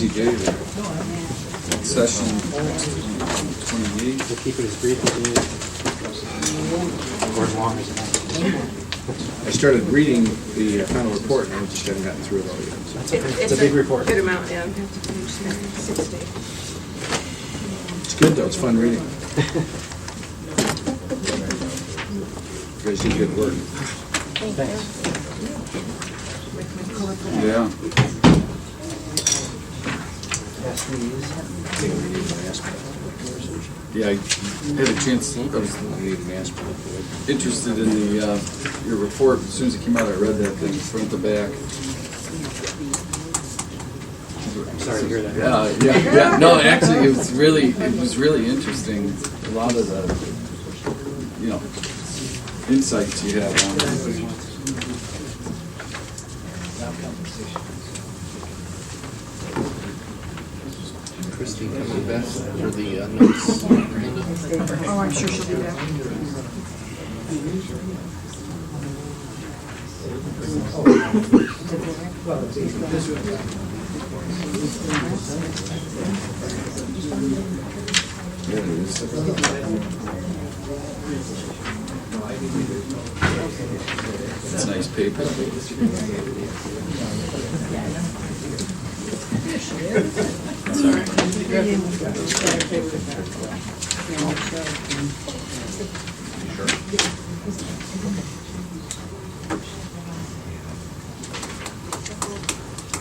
busy day there. Session 28. We'll keep it as brief as needed. Or as long as it wants. I started reading the final report and I just haven't gotten through it all yet. So. It's a big report. Good amount, yeah. 60. It's good though, it's fun reading. You guys do good work. Thanks. Yeah. Pass these. Yeah, I had a chance, I was I need an aspirin. interested in the your report. As soon as it came out, I read that thing front to back. I'm sorry to hear that. Yeah. No, actually, it was really interesting. A lot of the, insights you have on it. Christine coming back for the notes. Oh, I'm sure she'll be back. There it is. It's nice paper.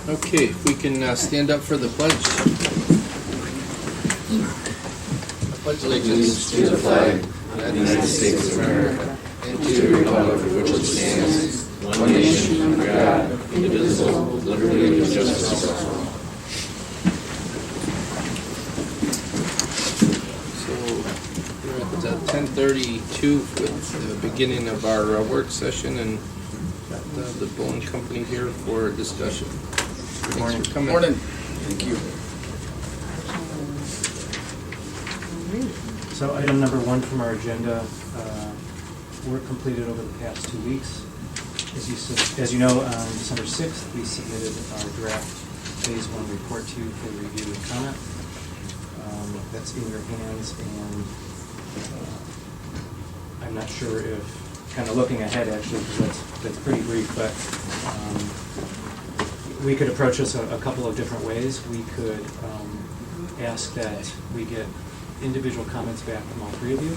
Okay, if we can stand up for the pledge. I pledge allegiance to the flag of the United States of America and to the republic for which it stands, one nation under God, indivisible, with liberty and justice for all. So we're at 10:32 with the beginning of our work session, and the Bowen Company here for discussion. Good morning. For coming. Morning. Thank you. So item number 1 from our agenda, work completed over the past 2 weeks. As you know, on December 6th, we submitted our draft Phase 1 report to you for review and comment. That's in your hands, and I'm not sure if, kind of looking ahead actually, because that's pretty brief, but we could approach this a couple of different ways. We could ask that we get individual comments back from all 3 of you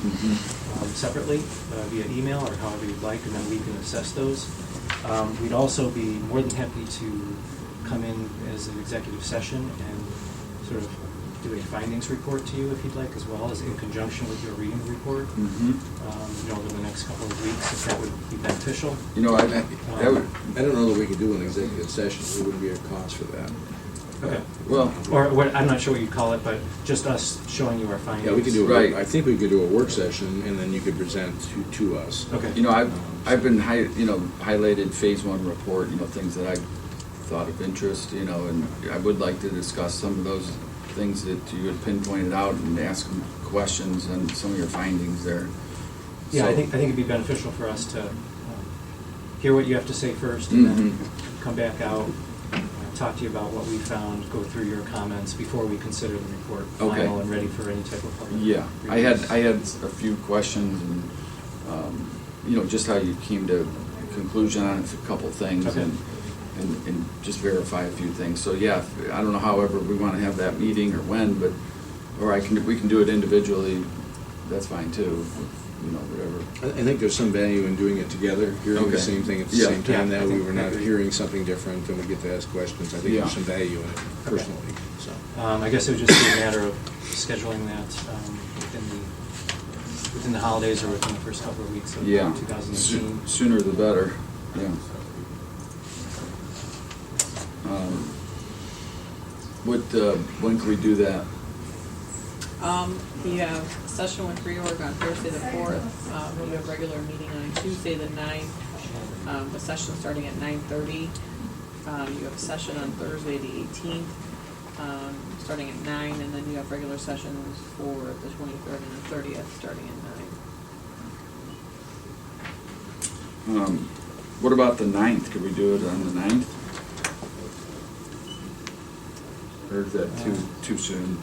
separately via email or however you'd like, and then we can assess those. We'd also be more than happy to come in as an executive session and sort of do a findings report to you if you'd like, as well as in conjunction with your reading report. Over the next couple of weeks, if that would be beneficial. I don't know that we could do an executive session. There wouldn't be a cost for that. Okay. Well, Or what, I'm not sure what you'd call it, but just us showing you our findings. Yeah, we could do. Right. I think we could do a work session, and then you could present to us. Okay. I've been highlighted Phase 1 report. Things that I thought of interest. And I would like to discuss some of those things that you had pinpointed out and ask questions on some of your findings there. Yeah, So- I think it'd be beneficial for us to hear what you have to say first, and then come back out, talk to you about what we found, go through your comments before we consider the report Okay. final and ready for any type of public. Yeah, I had release. a few questions, and just how you came to a conclusion on a couple things, Okay. and just verify a few things. So yeah, I don't know, however we want to have that meeting or when, but we can do it individually. That's fine too. Whatever. I think there's some value in doing it together, hearing Okay. the same thing at the Yeah. same time. Yeah, I That way think- we're not hearing something different, and we get to ask questions. I think Yeah. there's some value in it, personally. So. I guess it would just be a matter of scheduling that within the holidays or within the first couple of weeks of Yeah, 2018. Sooner the better. Yeah. When can we do that? We have session with reorg on Thursday the 4th. We have regular meeting on Tuesday the 9th. The session starting at 9:30. You have a session on Thursday the 18th, starting at 9, and then you have regular sessions for the 23rd and the 30th, starting at 9. What about the 9th? Could we do it on the 9th? Or is that too soon?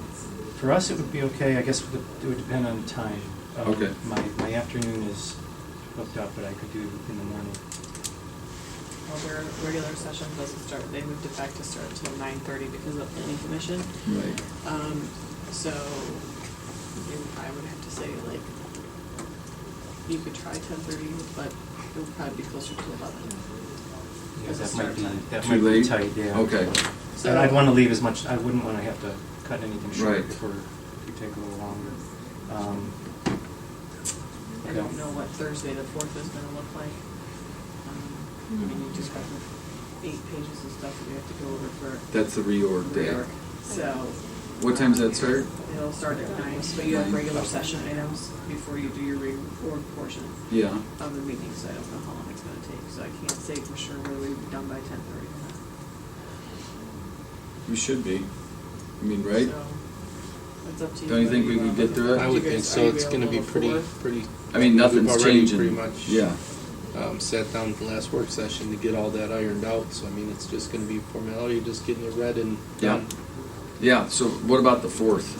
For us, it would be okay. I guess it would depend on time. Okay. My afternoon is booked up, but I could do in the morning. Well, their regular session doesn't start, they moved it back to start until 9:30 because of planning commission. Right. So I would have to say, like, you could try 10:30, but it would probably be closer to 11. Yeah, As a that start might be, time. that Too might be late? tight, yeah. Okay. So And I'd want to leave as much, I wouldn't want to have to cut anything short Right. if we take a little longer. I don't know what Thursday the 4th is gonna look like. I mean, you just got 8 pages of stuff that we have to go over for That's the reorg day. reorg. So. What time does that start? It'll start at 9, but you have regular session items before you do your reorg portion Yeah. of the meeting, so I don't know how long it's gonna take, so I can't say for sure whether we'll be done by 10:30 or not. We should be. I mean, right? So, it's up to you. Don't you think we could get through it? I would think so. It's gonna be pretty. I mean, nothing's we've already changing. Pretty much. Yeah. Sat down at the last work session to get all that ironed out, so I mean, it's just gonna be formality, just getting it read and Yeah. done. Yeah, so what about the 4th?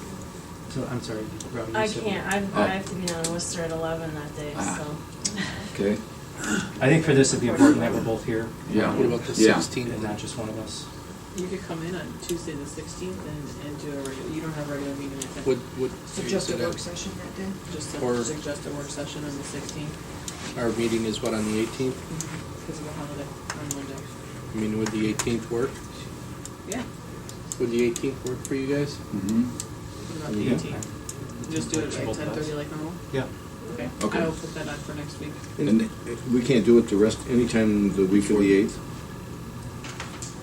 So, I'm sorry, Robin, you I said- can't, Oh. I have to be on Worcester at 11 that day, Ah. so. Okay. I think for this, it'd be important that we're both here. Yeah. What about the Yeah. 16th? And not just one of us. You could come in on Tuesday the 16th and do a regular, you don't have a regular meeting at 10. Would So just a work session that day? Just or- suggest a work session on the 16th, our meeting is what, on the 18th? because of the holiday on Monday. I mean, would the 18th work? Yeah, Would the 18th work for you guys? Mm-hmm. what about the Yeah. 18th? Just do it at Both of us. 10:30 like normal? Yeah. Okay. Okay. I will put that on for next week. And we can't do it the rest, anytime the week of the 8th?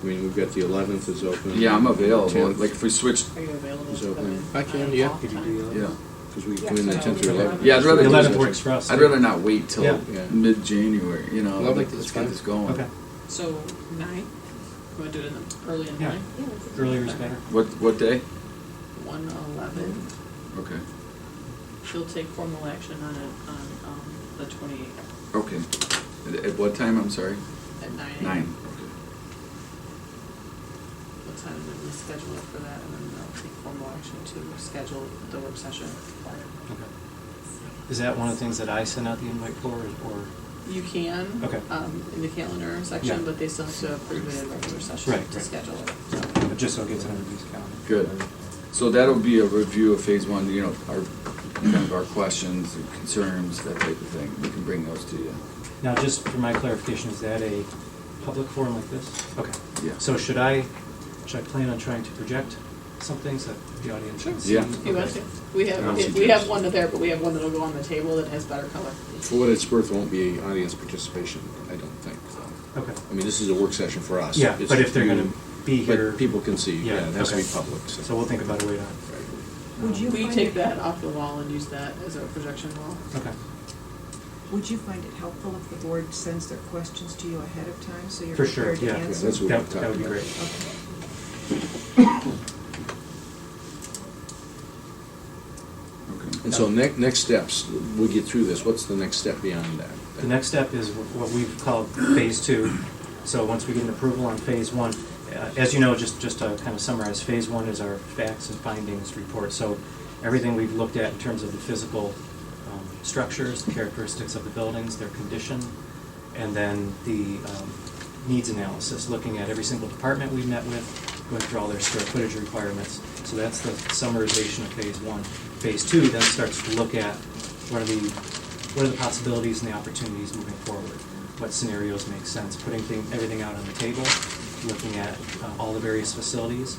I mean, we've got the 11th is open. Yeah, I'm available. 10th. Like if we switch, Are you available Is to come open. in? I can, on yeah. off Could you time? do the yeah. Because we come in the 10th or 11th. Yeah, I'd rather The do 11th it. works for us. I'd rather not wait till Yeah. Yeah. mid-January, you know, 11th like, is let's fine. get this going. Okay, So 9? You want to do it in the, early in the Yeah. morning? earlier is better. What day? 1:11. Okay. She'll take formal action on it on the 28th Okay. At what time, I'm sorry? at 9 a.m. 9. Okay. What time did we schedule it for that, and then they'll take formal action to schedule the work session. Okay. Is that one of the things that I send out the invite for, or? You can, Okay. in the calendar section, Yeah. but they still have to approve it in regular session Right, to right. schedule it. Just so it gets on everybody's calendar. Good. So that'll be a review of phase 1, you know, our, kind of our questions and concerns, that type of thing. We can bring those to you. Now, just for my clarification, is that a public forum like this? Okay. Yeah. So should I plan on trying to project some things that the audience can see? Yeah. If you want Okay. to. We I'll have suggest. one there, but we have one that'll go on the table that has better color. For what it's worth, it won't be audience participation, I don't think, so. Okay. I mean, this is a work session for us. Yeah, It's but if they're you, gonna be here. But people can see, Yeah, yeah, it has to be okay. public, So we'll think about a way to. Would you We find take it- that off the wall and use that as our projection wall. Okay. Would you find it helpful if the board sends their questions to you ahead of time, so you're For sure, prepared to yeah. answer? that's what That we're talking that would be about. great. Okay. Okay. And so next steps, we get through this, what's the next step beyond that? The next step is what we've called phase 2. So once we get an approval on phase 1, as you know, just to kind of summarize, phase 1 is our facts and findings report. So everything we've looked at in terms of the physical structures, the characteristics of the buildings, their condition, and then the needs analysis, looking at every single department we've met with, going through all their square footage requirements. So that's the summarization of phase 1. Phase 2 then starts to look at what are the possibilities and the opportunities moving forward. What scenarios make sense, putting everything out on the table, looking at all the various facilities,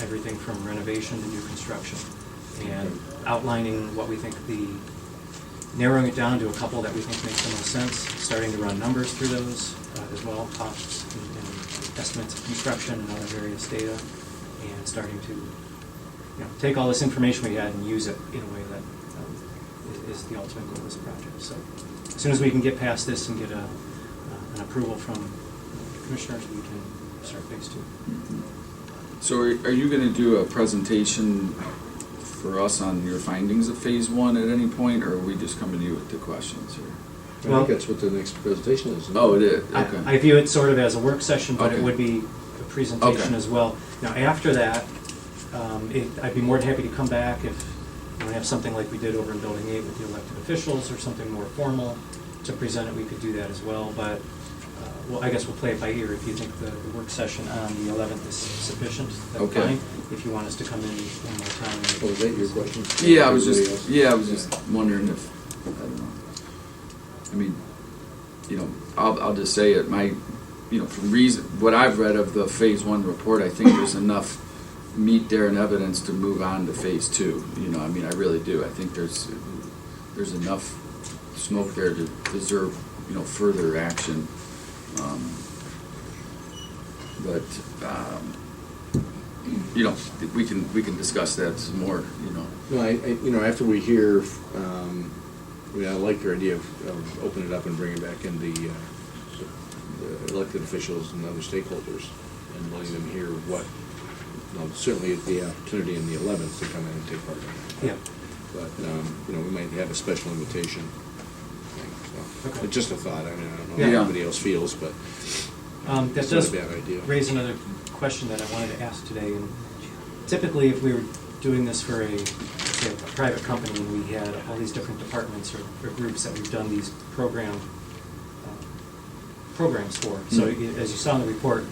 everything from renovation to new construction, and outlining what we think narrowing it down to a couple that we think make the most sense, starting to run numbers through those as well, costs and estimates of construction and other various data, and starting to take all this information we had and use it in a way that is the ultimate goal of this project. So as soon as we can get past this and get an approval from the commissioners, we can start phase 2. So are you going to do a presentation for us on your findings of phase 1 at any point, or are we just coming to you with the questions here? I think that's what the next presentation is. isn't it? Oh, it is? I Okay. view it sort of as a work session, but Okay. it would be a presentation Okay. as well. Now, after that, I'd be more than happy to come back if we have something like we did over in Building 8 with the elected officials or something more formal to present it, we could do that as well. But, well, I guess we'll play it by ear. If you think the work session on the 11th is sufficient, that's Okay. fine. If you want us to come in one more time. Oh, is that your question? Yeah, I was Everybody else? just wondering if, I don't know. I mean, you know, I'll just say it, from what I've read of the Phase 1 report, I think there's enough meat there and evidence to move on to Phase 2. You know, I mean, I really do. I think there's enough smoke there to deserve, further action. But we can discuss that some more, No, after we hear, I like your idea of opening it up and bringing back in the elected officials and other stakeholders and letting them hear what, certainly the opportunity in the 11th to come in and take part in that. Yeah. But, we might have a special invitation thing, so. Okay. It's just a thought, I mean, I don't know Yeah. how everybody else feels, but That it's not does a bad idea. raise another question that I wanted to ask today. And typically, if we were doing this for say, a private company, and we had all these different departments or groups that we've done these programs for. So as you saw in the report,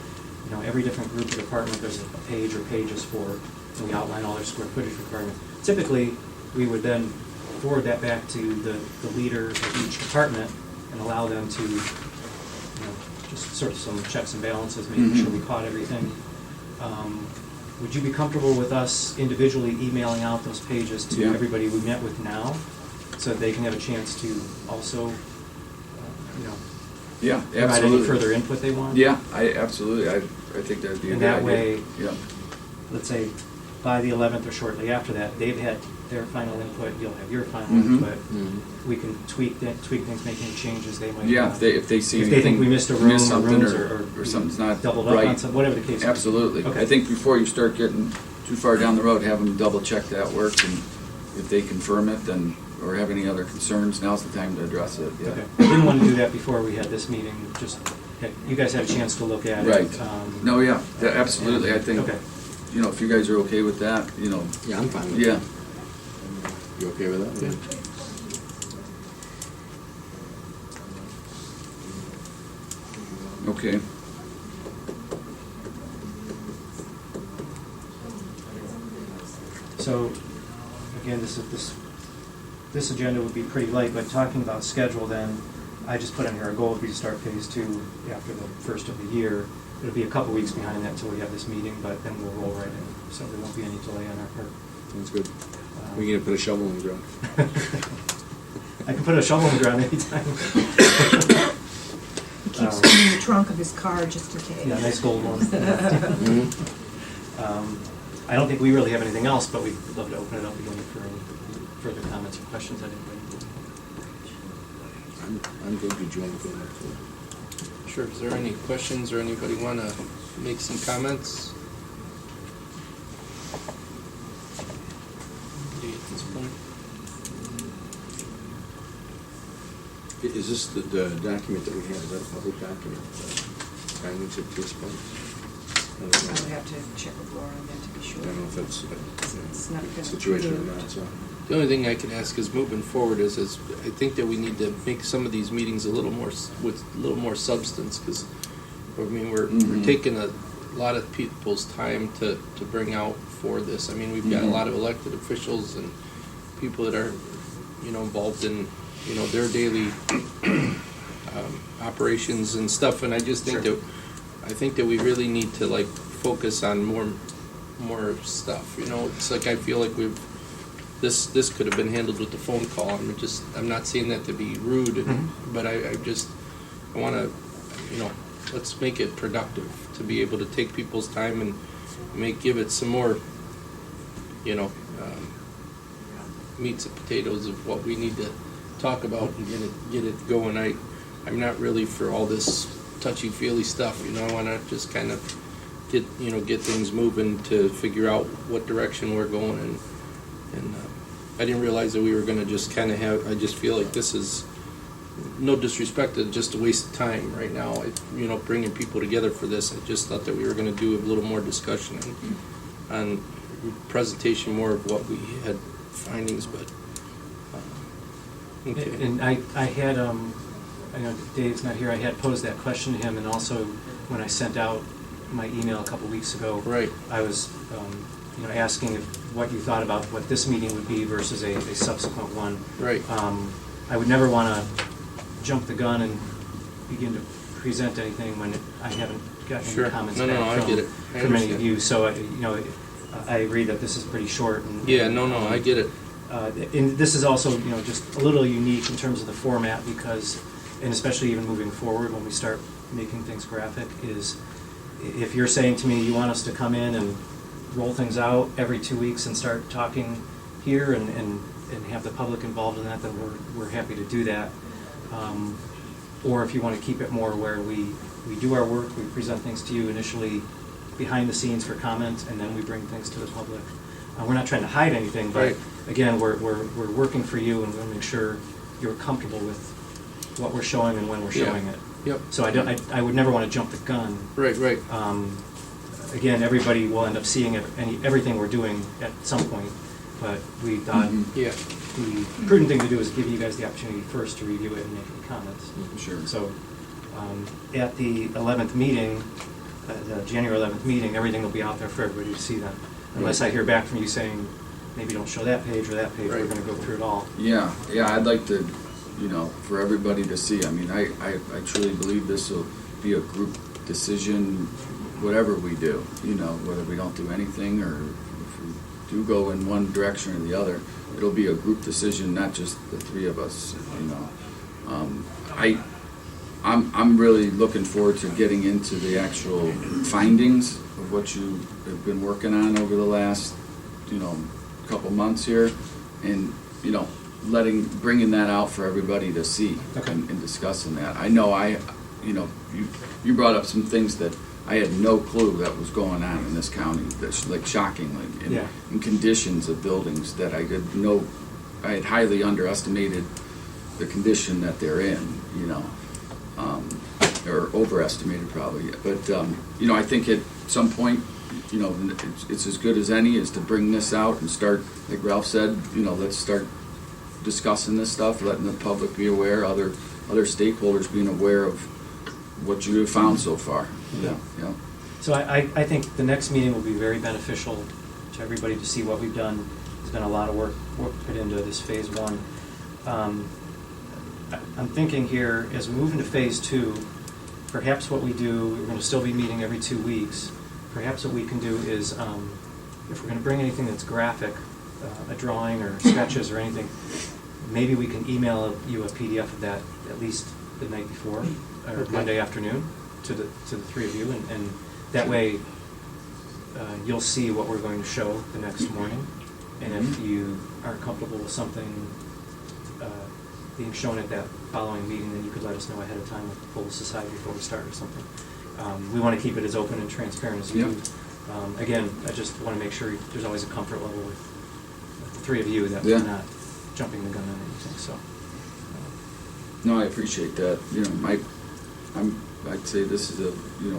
every different group or department, there's a page or pages for, and we outline all their square footage requirements. Typically, we would then forward that back to the leader of each department and allow them to, just sort of some checks and balances, making sure we caught everything. Would you be comfortable with us individually emailing out those pages to everybody we met with now, so that they can have a chance to also, Yeah, provide absolutely. any further input they want? Yeah, absolutely. I think that'd be a And good that idea. way, Yeah. let's say by the 11th or shortly after that, they've had their final input, you'll have your final Mhm. input. We can tweak things, make any changes they might Yeah, want. if they see If they think we missed a room, missed or something, rooms, or we something's not doubled up right. on some, whatever the case may be. Absolutely. Okay. I think before you start getting too far down the road, have them double check that work, and if they confirm it, then, or have any other concerns, now's the time to address it. Yeah. Okay. I didn't want to do that before we had this meeting, just, you guys had a chance to look at it. Right. No, yeah, absolutely. I think, Okay. if you guys are okay with that, Yeah, I'm fine with yeah. that. You okay with that? Yeah. Okay. So, again, this agenda would be pretty light, but talking about schedule then, I just put on here, our goal would be to start Phase 2 after the first of the year. It'll be a couple weeks behind that until we have this meeting, but then we'll roll right in, so there won't be any delay on our part. Sounds good. We can put a shovel in the ground. I can put a shovel in the ground anytime. He keeps it in the trunk of his car just in case. Yeah, nice gold one. Mhm. I don't think we really have anything else, but we'd love to open it up again for any further comments or questions that anybody. I'm good. Did you want to go next? Sure, is there any questions or anybody want to make some comments? Anybody at this point? Is this the document that we have, is that a public document? Findings at this point? I I don't would know. have to check with Laura on that to be I sure. don't know if that's It's not a been situation or approved. not, so. The only thing I could ask is moving forward is I think that we need to make some of these meetings a little more, with a little more substance, because, we're taking a lot of people's time to bring out for this. I mean, we've got a lot of elected officials and people that are, involved in, their daily operations and stuff, and I just think I think that we really need to, like, focus on more stuff, It's like, I feel like this could have been handled with the phone call. I'm not saying that to be rude, but I want to, let's make it productive to be able to take people's time and give it some more, meats and potatoes of what we need to talk about and get it going. I'm not really for all this touchy-feely stuff, I want to just kind of get things moving to figure out what direction we're going, and I didn't realize that we were going to just kind of I just feel like this is no disrespect, it's just a waste of time right now, bringing people together for this. I just thought that we were gonna do a little more discussion and presentation more of what we had findings, but, okay. And I had, I know Dave's not here, I had posed that question to him, and also when I sent out my email a couple weeks ago, Right. I was, asking what you thought about what this meeting would be versus a subsequent one. Right. I would never want to jump the gun and begin to present anything when I haven't gotten Sure. any comments No, back I get it. I from any of understand. you. So, I agree that this is pretty short. And, Yeah, no, I get it. And this is also, just a little unique in terms of the format because, and especially even moving forward when we start making things graphic, is if you're saying to me you want us to come in and roll things out every 2 weeks and start talking here and have the public involved in that, then we're happy to do that. Or if you want to keep it more where we do our work, we present things to you initially behind the scenes for comment, and then we bring things to the public. We're not trying to hide anything, but Right. again, we're working for you, and we want to make sure you're comfortable with what we're showing and when we're Yeah. showing it. Yep. So I would never want to jump the gun. Right. Again, everybody will end up seeing everything we're doing at some point, but we thought Yeah. the prudent thing to do is give you guys the opportunity first to review it and make any comments. Sure. So, at the 11th meeting, the January 11th meeting, everything will be out there for everybody to see then. Unless I hear back from you saying, maybe don't show that page or that page, we're Right. going to go through it all. Yeah, I'd like to, for everybody to see. I mean, I truly believe this will be a group decision, whatever we do, whether we don't do anything or if we do go in one direction or the other, it'll be a group decision, not just the three of us, I'm really looking forward to getting into the actual findings of what you have been working on over the last, couple months here, and, bringing that out for everybody to see Okay. and discussing that. I know you brought up some things that I had no clue that was going on in this county, that's like shockingly, Yeah. in conditions of buildings that I had highly underestimated the condition that they're in, or overestimated probably. But, I think at some point, it's as good as any is to bring this out and start, like Ralph said, let's start discussing this stuff, letting the public be aware, other stakeholders being aware of what you have found so far. Yeah. Yeah. So I think the next meeting will be very beneficial to everybody to see what we've done. There's been a lot of work put into this phase one. I'm thinking here, as we move into phase two, perhaps what we do, we're going to still be meeting every 2 weeks. Perhaps what we can do is, if we're going to bring anything that's graphic, a drawing or sketches or anything, maybe we can email you a PDF of that at least the night before, or Okay. Monday afternoon, to the three of you, and that way you'll see what we're going to show the next morning. And if you aren't comfortable with something being shown at that following meeting, then you could let us know ahead of time and pull this aside before we start or something. We want to keep it as open and transparent as you. Again, I just want to make sure there's always a comfort level with the three of you that we're not jumping the gun on anything. So. No, I appreciate that. I'd say this is a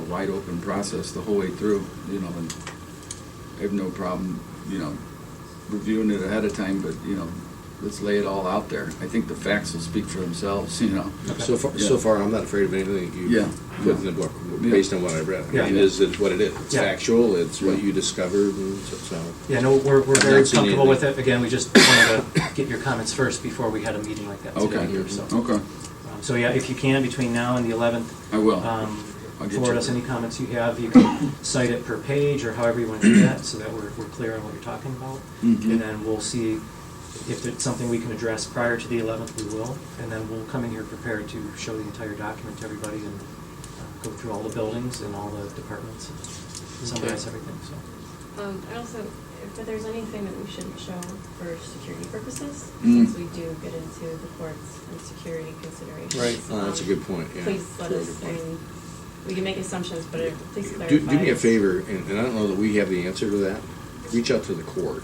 wide open process the whole way through. And I have no problem reviewing it ahead of time, but let's lay it all out there. I think the facts will speak for themselves. Okay. So far, I'm not afraid of anything you put in the book, based on what I've read. I mean, it's what it is. It's factual, it's what you discovered, and so. Yeah, no, we're I've very not seen comfortable with anything. it. Again, we just wanted to get your comments first before we had a meeting like that today. Okay. Here, so. Okay. So yeah, if you can, between now and the 11th, I will. I'll get forward you. us any comments you have. You can cite it per page or however you want to do that, so that we're clear on what you're talking about. Mhm. And then we'll see if it's something we can address prior to the 11th, we will. And then we'll come in here prepared to show the entire document to everybody and go through all the buildings and all the departments and summarize everything. So. I also, if there's anything that we shouldn't show for security purposes, Mm. since we do get into the courts and security considerations. Right. That's a good point, yeah. Please let Very us, good I point. mean, we can make assumptions, but please clarify. Do me a favor, and I don't know that we have the answer to that. Reach out to the court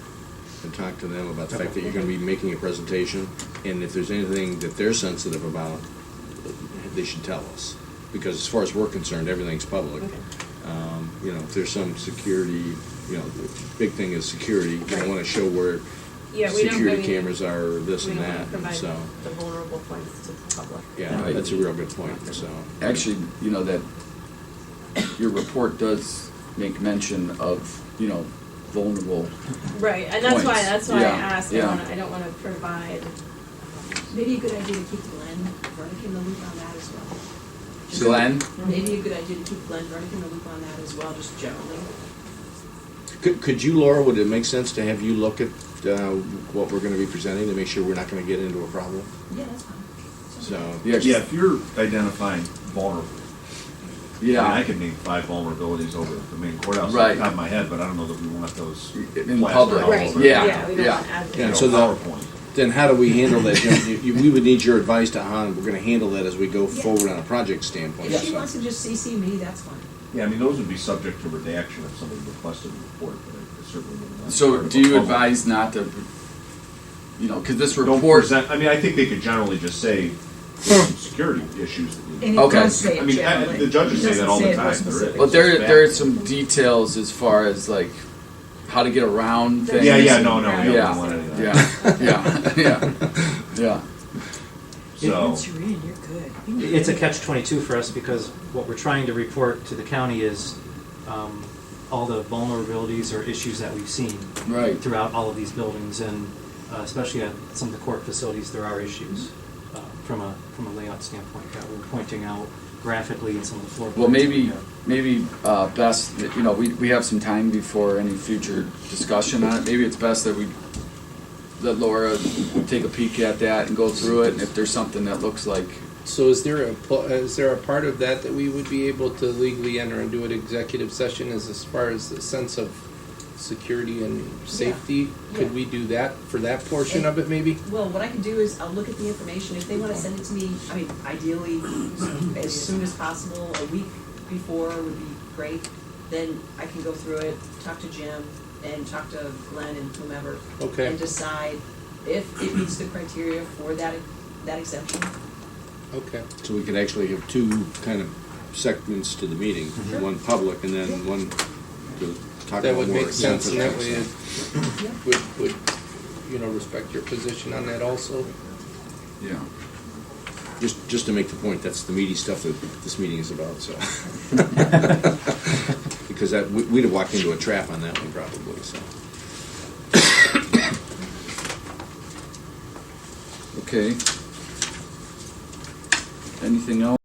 and talk to them about the fact that you're going to be making a presentation, and if there's anything that they're sensitive about, they should tell us. Because as far as we're concerned, everything's public. Okay. You know, if there's some security, you know, the big thing is security. You don't Right. wanna show where Yeah, we don't, security I mean, cameras are, this we and don't want that, to provide so. the vulnerable points to the public. Yeah, Right. that's a real good point, so. Actually, you know, that your report does make mention of, you know, vulnerable. Right, and that's why, Points. I Yeah, asked, yeah. I don't wanna provide, maybe a good idea to keep Glenn Vernick in the loop on that as well. Just- Glenn? Maybe a good idea to keep Glenn Vernick in the loop on that as well, just generally. Could you, Laura, would it make sense to have you look at what we're gonna be presenting to make sure we're not gonna get into a problem? Yeah, that's fine. So, Yeah, Yeah, if you're identifying vulnerable, I mean, I yeah, could name 5 vulnerabilities over the main courthouse off Right. the top of my head, but I don't know that we want those in plastered public, all Right, over. yeah, we don't yeah. want to advertise. Yeah, so the- PowerPoint. then how do we handle that? We would need your advice to how we're gonna handle that as we go Yeah. forward on a project standpoint. If she so. wants to just CC me, that's fine. Yeah, I mean, those would be subject to redaction if somebody requested a report, but I certainly wouldn't. want So part of do a you public- advise not to, you know, because this Don't report, present, I mean, I think they could generally just say, there's some security issues that And you. it Okay. does say I it mean, generally. the judges It say doesn't that all the say it time. more There is- specific. but there are some details as far as like how to get around things. Yeah, yeah, no, we don't Yeah. want any of that. Yeah, yeah, yeah. So, Once you're in, you're good. It's a catch-22 for us because what we're trying to report to the county is all the vulnerabilities or issues that we've seen Right. throughout all of these buildings, and especially at some of the court facilities, there are issues from a layout standpoint that we're pointing out graphically in some of the floor Well, plans that we maybe, have. maybe best, you know, we have some time before any future discussion on it. Maybe it's best that we let Laura take a peek at that and go through it, and if there's something that looks like, So is there a part of that that we would be able to legally enter into an executive session as far as the sense of security and safety? Could Yeah. we do that for that portion of it maybe? Well, what I can do is I'll look at the information. If they want to send it to me, I mean, ideally, as soon as possible, a week before would be great. Then I can go through it, talk to Jim, and talk to Glenn and whomever. Okay. And decide if it meets the criteria for that exemption. Okay. So we could actually have two kind of segments to the meeting, one public and then one to talk That about would more make sense, and that way sensitive it stuff. would, you know, respect your position on that also. yeah. Just to make the point, that's the meaty stuff that this meeting is about, so. Because we'd have walked into a trap on that one probably, so. Okay. Anything else?